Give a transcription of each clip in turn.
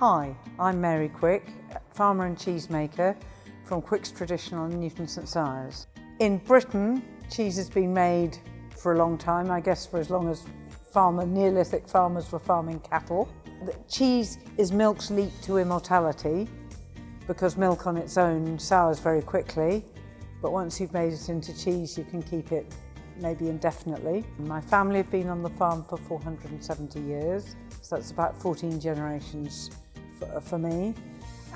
Hi, I'm Mary Quicke, farmer and cheesemaker from Quicke's Traditional in Newton St Sires. In Britain, cheese has been made for a long time, I guess for as long as Neolithic farmers were farming cattle. Cheese is milk's leap to immortality because milk on its own sours very quickly, but once you've made it into cheese, you can keep it maybe indefinitely. My family have been on the farm for 470 years, so that's about 14 generations for me.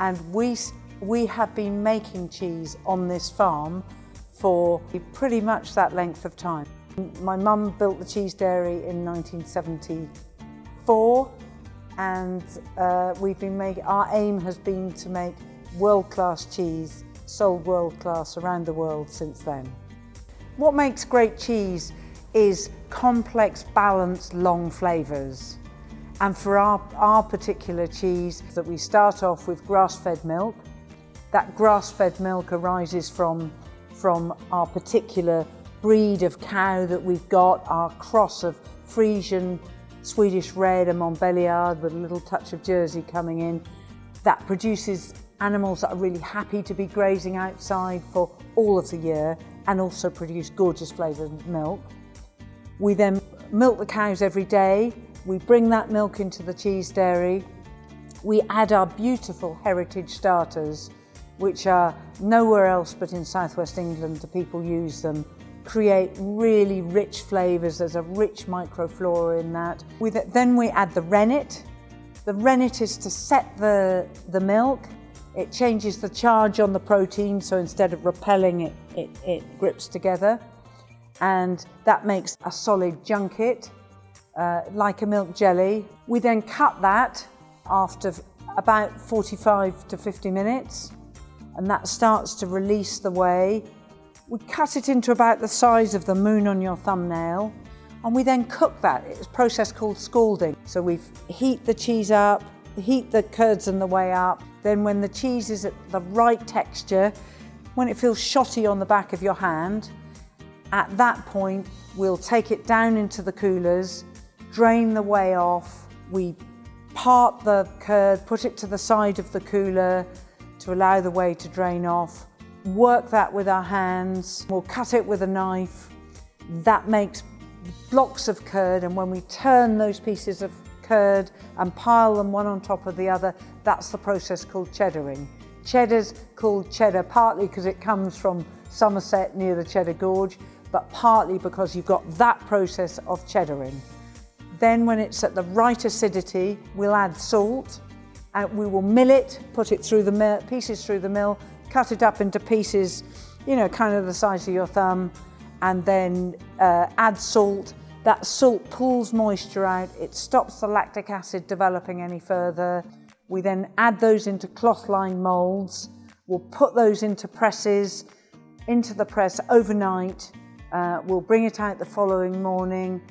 And we have been making cheese on this farm for pretty much that length of time. My mum built the cheese dairy in 1974, and our aim has been to make world-class cheese, sold world-class around the world since then. What makes great cheese is complex, balanced, long flavours. And for our particular cheese, that we start off with grass-fed milk. That grass-fed milk arises from our particular breed of cow that we've got, our cross of Frisian, Swedish Red and Montbéliard with a little touch of Jersey coming in. That produces animals that are really happy to be grazing outside for all of the year and also produce gorgeous flavoured milk. We then milk the cows every day. We bring that milk into the cheese dairy. We add our beautiful heritage starters, which are nowhere else but in southwest England. The people use them, create really rich flavours. There's a rich microflora in that. Then we add the rennet. The rennet is to set the milk. It changes the charge on the protein, so instead of repelling it grips together. And that makes a solid junket, like a milk jelly. We then cut that after about 45 to 50 minutes, and that starts to release the whey. We cut it into about the size of the moon on your thumbnail, and we then cook that. It's a process called scalding. So we heat the cheese up, heat the curds and the whey up. Then when the cheese is at the right texture, when it feels shotty on the back of your hand, at that point, we'll take it down into the coolers, drain the whey off. We part the curd, put it to the side of the cooler to allow the whey to drain off. Work that with our hands. We'll cut it with a knife. That makes blocks of curd, and when we turn those pieces of curd and pile them one on top of the other, that's the process called cheddaring. Cheddar's called cheddar partly because it comes from Somerset near the Cheddar Gorge, but partly because you've got that process of cheddaring. Then when it's at the right acidity, we'll add salt, and we will mill it, put it through the mill, pieces through the mill, cut it up into pieces, kind of the size of your thumb, and then add salt. That salt pulls moisture out, it stops the lactic acid developing any further. We then add those into cloth-lined moulds. We'll put those into presses, into the press overnight. We'll bring it out the following morning,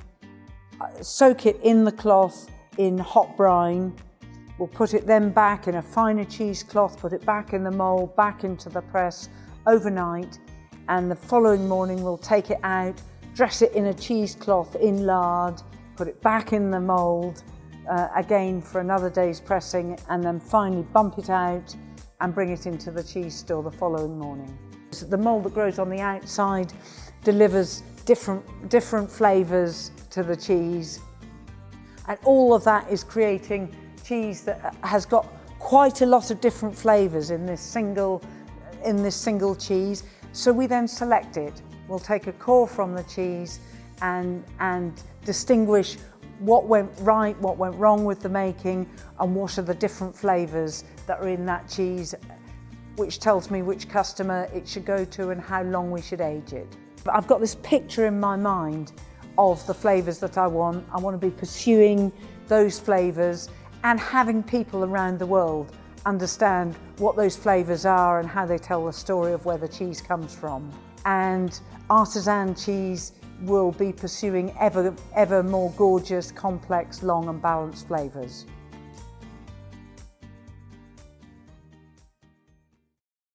soak it in the cloth in hot brine. We'll put it then back in a finer cheesecloth, put it back in the mould, back into the press overnight, and the following morning we'll take it out, dress it in a cheesecloth in lard, put it back in the mould, again for another day's pressing, and then finally bump it out and bring it into the cheese store the following morning. So the mould that grows on the outside delivers different flavours to the cheese, and all of that is creating cheese that has got quite a lot of different flavours in this single cheese. So we then select it. We'll take a core from the cheese and distinguish what went right, what went wrong with the making, and what are the different flavours that are in that cheese, which tells me which customer it should go to and how long we should age it. I've got this picture in my mind of the flavours that I want. I want to be pursuing those flavours and having people around the world understand what those flavours are and how they tell the story of where the cheese comes from. And artisan cheese will be pursuing ever more gorgeous, complex, long and balanced flavours.